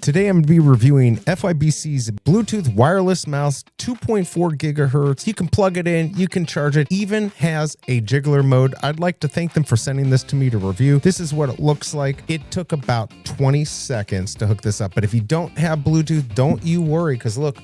Today I'm going to be reviewing FYBC's Bluetooth wireless mouse, 2.4 gigahertz. You can plug it in, you can charge it, even has a jiggler mode. I'd like to thank them for sending this to me to review. This is what it looks like. It took about 20 seconds to hook this up, but if you don't have Bluetooth, don't you worry, because look,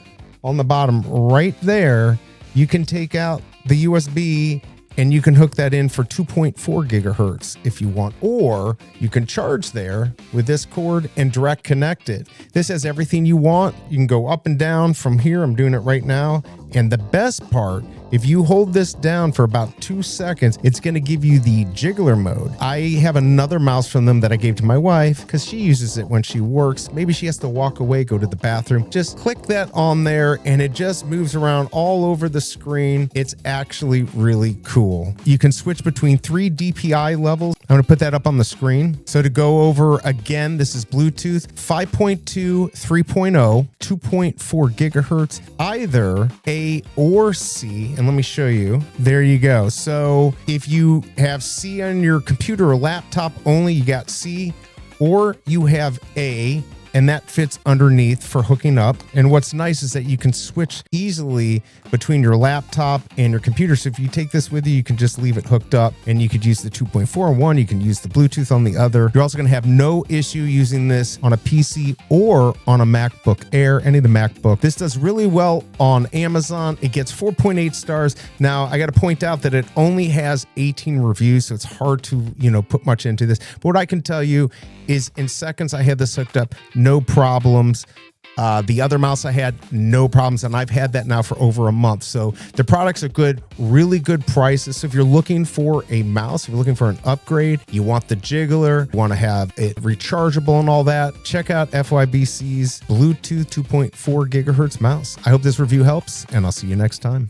on the bottom right there, you can take out the USB and you can hook that in for 2.4 gigahertz if you want, or you can charge there with this cord and direct connect it. This has everything you want. You can go up and down from here. I'm doing it right now. And the best part, if you hold this down for about 2 seconds, it's going to give you the jiggler mode. I have another mouse from them that I gave to my wife because she uses it when she works. Maybe she has to walk away, go to the bathroom. Just click that on there and it just moves around all over the screen. It's actually really cool. You can switch between 3 DPI levels. I'm going to put that up on the screen. So to go over again, this is Bluetooth 5.2, 3.0, 2.4 gigahertz, either A or C. And let me show you. There you go. So if you have C on your computer or laptop only, you got C, or you have A, and that fits underneath for hooking up. And what's nice is that you can switch easily between your laptop and your computer. So if you take this with you, you can just leave it hooked up and you could use the 2.4 on one, you can use the Bluetooth on the other. You're also going to have no issue using this on a PC or on a MacBook Air, any of the MacBook. This does really well on Amazon. It gets 4.8 stars. Now, I got to point out that it only has 18 reviews, so it's hard to, put much into this. But what I can tell you is in seconds, I had this hooked up, no problems. The other mouse I had, no problems, and I've had that now for over a month. So the products are good, really good prices. So if you're looking for a mouse, if you're looking for an upgrade, you want the jiggler, you want to have it rechargeable and all that, check out FYBC's Bluetooth 2.4 gigahertz mouse. I hope this review helps, and I'll see you next time.